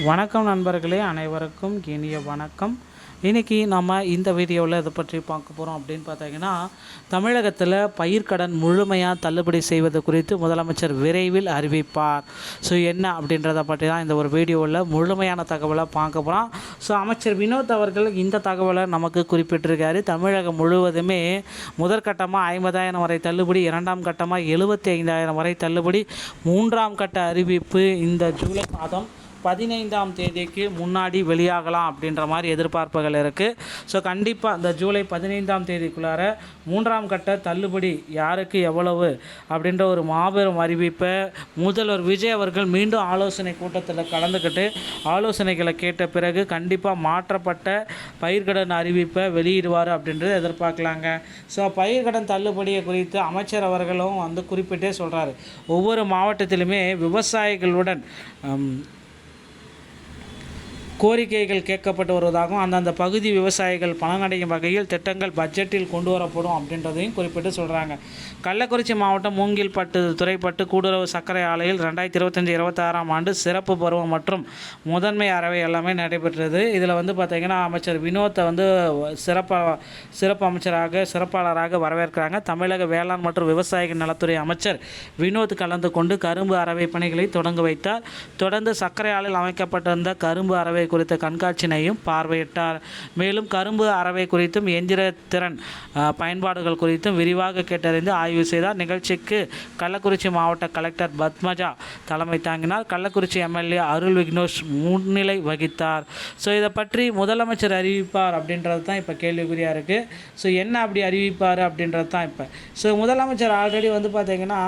வணக்கம் நண்பர்களே, அனைவருக்கும் இனிய வணக்கம். இன்றைக்கி நம்ம இந்த வீடியோவில் இதை பற்றி பார்க்க போகிறோம் அப்படின்னு பார்த்தீங்கன்னா, தமிழகத்தில் பயிர்க்கடன் முழுமையாக தள்ளுபடி செய்வது குறித்து முதலமைச்சர் விரைவில் அறிவிப்பார். ஸோ என்ன அப்படின்றத பற்றி தான் இந்த ஒரு வீடியோவில் முழுமையான தகவலை பார்க்க போகிறோம். ஸோ அமைச்சர் வினோத் அவர்கள் இந்த தகவலை நமக்கு குறிப்பிட்டிருக்காரு. தமிழகம் முழுவதுமே முதற்கட்டமாக 50,000 வரை தள்ளுபடி, இரண்டாம் கட்டமாக 75,000 வரை தள்ளுபடி, மூன்றாம் கட்ட அறிவிப்பு இந்த ஜூலை மாதம் 15ஆம் தேதிக்கு முன்னாடி வெளியாகலாம் அப்படின்ற மாதிரி எதிர்பார்ப்புகள் இருக்குது. ஸோ கண்டிப்பாக இந்த ஜூலை 15ஆம் தேதிக்குள்ளார மூன்றாம் கட்ட தள்ளுபடி யாருக்கு எவ்வளவு அப்படின்ற ஒரு மாபெரும் அறிவிப்பை முதல்வர் விஜய் அவர்கள் மீண்டும் ஆலோசனை கூட்டத்தில் கலந்துக்கிட்டு ஆலோசனைகளை கேட்ட பிறகு கண்டிப்பாக மாற்றப்பட்ட பயிர்க்கடன் அறிவிப்பை வெளியிடுவார் அப்படின்றத எதிர்பார்க்கலாங்க. ஸோ பயிர்க்கடன் தள்ளுபடியை குறித்து அமைச்சர் அவர்களும் குறிப்பிட்டே சொல்கிறாரு. ஒவ்வொரு மாவட்டத்திலுமே விவசாயிகளுடன் கோரிக்கைகள் கேட்கப்பட்டு வருவதாகவும் அந்தந்த பகுதி விவசாயிகள் பலனடையும் வகையில் திட்டங்கள் பட்ஜெட்டில் கொண்டு வரப்படும் அப்படின்றதையும் குறிப்பிட்டு சொல்கிறாங்க. கள்ளக்குறிச்சி மாவட்டம் மூங்கில்பட்டு துறைப்பட்டு கூட்டுறவு சர்க்கரை ஆலையில் 2025-26ஆம் ஆண்டு சிறப்பு பருவம் மற்றும் முதன்மை அறவை எல்லாமே நடைபெற்றது. இதில் பார்த்திங்கன்னா அமைச்சர் வினோத்தை சிறப்பாளராக வரவேற்கிறாங்க. தமிழக வேளாண் மற்றும் விவசாயிகள் நலத்துறை அமைச்சர் வினோத் கலந்து கொண்டு கரும்பு அறவை பணிகளை தொடங்கி வைத்தார். தொடர்ந்து சர்க்கரை ஆலையில் அமைக்கப்பட்டிருந்த கரும்பு அறவை குறித்த கண்காட்சியினையும் பார்வையிட்டார். மேலும் கரும்பு அறவை குறித்தும் எந்திர திறன் பயன்பாடுகள் குறித்தும் விரிவாக கேட்டறிந்து ஆய்வு செய்தார். நிகழ்ச்சிக்கு கள்ளக்குறிச்சி மாவட்ட கலெக்டர் பத்மஜா தலைமை தாங்கினார். கள்ளக்குறிச்சி எம்எல்ஏ அருள் விக்னேஷ் முன்னிலை வகித்தார். ஸோ இதை பற்றி முதலமைச்சர் அறிவிப்பார் அப்படின்றது தான் இப்போ கேள்விக்குறியாக இருக்குது. ஸோ என்ன அப்படி அறிவிப்பார் அப்படின்றது தான் இப்போ. ஸோ முதலமைச்சர் ஆல்ரெடி பார்த்திங்கன்னா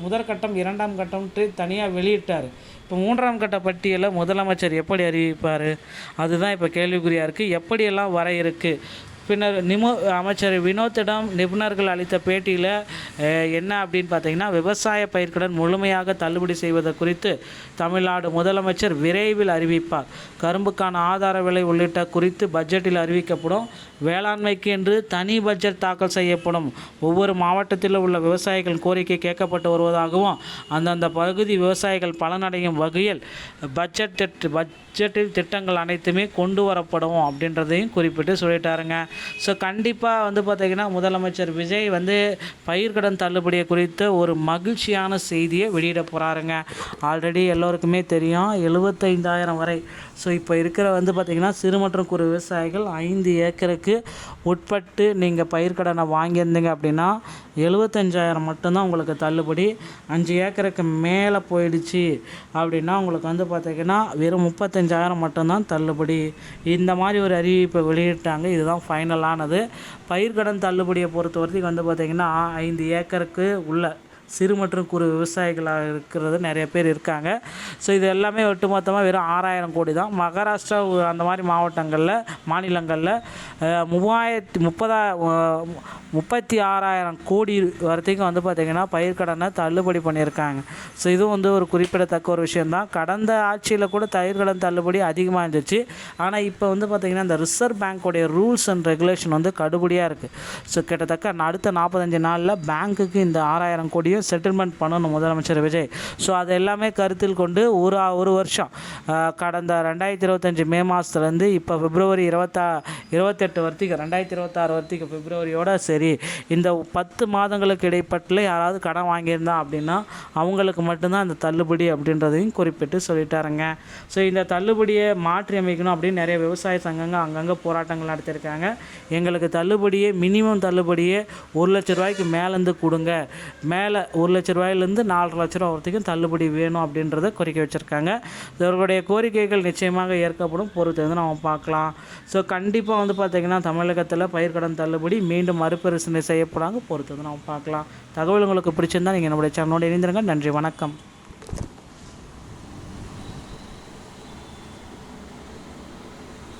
முதற்கட்டம் இரண்டாம் கட்டம்ட்டு தனியாக வெளியிட்டார். இப்போ மூன்றாம் கட்ட பட்டியலை முதலமைச்சர் எப்படி அறிவிப்பார், அதுதான் இப்போ கேள்விக்குறியாக இருக்குது. எப்படியெல்லாம் வர இருக்குது. பின்னர் அமைச்சர் வினோத்திடம் நிபுணர்கள் அளித்த பேட்டியில் என்ன அப்படின்னு பார்த்தீங்கன்னா, விவசாய பயிர்க்கடன் முழுமையாக தள்ளுபடி செய்வது குறித்து தமிழ்நாடு முதலமைச்சர் விரைவில் அறிவிப்பார். கரும்புக்கான ஆதார விலை உள்ளிட்ட குறித்து பட்ஜெட்டில் அறிவிக்கப்படும். வேளாண்மைக்கு என்று தனி பட்ஜெட் தாக்கல் செய்யப்படும். ஒவ்வொரு மாவட்டத்தில் உள்ள விவசாயிகள் கோரிக்கை கேட்கப்பட்டு வருவதாகவும் அந்தந்த பகுதி விவசாயிகள் பலனடையும் வகையில் பட்ஜெட்டில் திட்டங்கள் அனைத்துமே கொண்டு வரப்படும் அப்படின்றதையும் குறிப்பிட்டு சொல்லிட்டாருங்க. ஸோ கண்டிப்பாக பார்த்திங்கன்னா முதலமைச்சர் விஜய் பயிர்க்கடன் தள்ளுபடியை குறித்து ஒரு மகிழ்ச்சியான செய்தியை வெளியிட போகிறாருங்க. ஆல்ரெடி எல்லோருக்குமே தெரியும் 75,000 வரை. ஸோ இப்போ இருக்கிற பார்த்திங்கன்னா சிறு மற்றும் குறு விவசாயிகள் 5 ஏக்கருக்கு உட்பட்டு நீங்கள் பயிர்க்கடனை வாங்கியிருந்தீங்க அப்படின்னா 75,000 மட்டும்தான் உங்களுக்கு தள்ளுபடி. 5 ஏக்கருக்கு மேலே போயிடுச்சு அப்படின்னா உங்களுக்கு பார்த்திங்கன்னா வெறும் 35,000 மட்டும்தான் தள்ளுபடி. இந்த மாதிரி ஒரு அறிவிப்பை வெளியிட்டாங்க. இதுதான் ஃபைனலானது. பயிர்க்கடன் தள்ளுபடியை பொறுத்த வரைக்கும் பார்த்திங்கன்னா 5 ஏக்கருக்கு உள்ள சிறு மற்றும் குறு விவசாயிகளாக இருக்கிறது நிறைய பேர் இருக்காங்க. ஸோ இது எல்லாமே ஒட்டுமொத்தமாக வெறும் 6,000 கோடி தான். மகாராஷ்டிரா அந்த மாதிரி மாநிலங்களில் 36,000 கோடி வரைக்கும் பார்த்திங்கன்னா பயிர்க்கடனை தள்ளுபடி பண்ணியிருக்காங்க. ஸோ இதுவும் ஒரு குறிப்பிடத்தக்க ஒரு விஷயந்தான். கடந்த ஆட்சியில் கூட பயிர்க்கடன் தள்ளுபடி அதிகமாக இருந்துச்சு. ஆனால் இப்போ பார்த்திங்கன்னா இந்த ரிசர்வ் பேங்க்கோடைய ரூல்ஸ் அண்ட் ரெகுலேஷன் கடுபடியாக இருக்குது. ஸோ கிட்டத்தட்ட அடுத்த 45 நாளில் பேங்க்குக்கு இந்த 6,000 கோடியும் செட்டில்மெண்ட் பண்ணணும் முதலமைச்சர் விஜய். ஸோ அது எல்லாமே கருத்தில் கொண்டு ஒரு வருஷம் கடந்த 2025 மே மாதத்துலேருந்து இப்போ பிப்ரவரி 28 வரைக்கும் 2026 வரைக்கும் பிப்ரவரியோட சரி இந்த 10 மாதங்களுக்கு இடைப்பட்டில் யாராவது கடன் வாங்கியிருந்தா அப்படின்னா அவங்களுக்கு மட்டும்தான் இந்த தள்ளுபடி அப்படின்றதையும் குறிப்பிட்டு சொல்லிட்டாருங்க. ஸோ இந்த தள்ளுபடியை மாற்றி அமைக்கணும் அப்படின்னு நிறைய விவசாய சங்கங்கள் அங்கங்கே போராட்டங்கள் நடத்தியிருக்காங்க. எங்களுக்கு தள்ளுபடியே மினிமம் தள்ளுபடியே 1 லட்ச ரூபாய்க்கு மேலேருந்து கொடுங்க, மேலே 1 லட்ச ரூபாயிலேருந்து 4 லட்ச ரூபா வரைக்கும் தள்ளுபடி வேணும் அப்படின்றத கோரிக்கை வச்சுருக்காங்க. இவர்களுடைய கோரிக்கைகள் நிச்சயமாக ஏற்கப்படும். பொறுத்து நம்ம பார்க்கலாம். ஸோ கண்டிப்பாக பார்த்திங்கன்னா தமிழகத்தில் பயிர்க்கடன் தள்ளுபடி மீண்டும் மறுபரிசீலனை செய்யப்படாங்க. பொறுத்து நம்ம பார்க்கலாம். தகவல் உங்களுக்கு பிடிச்சிருந்தால் நீங்கள் நம்முடைய சேனலோடு இணைந்திருங்க. நன்றி, வணக்கம்.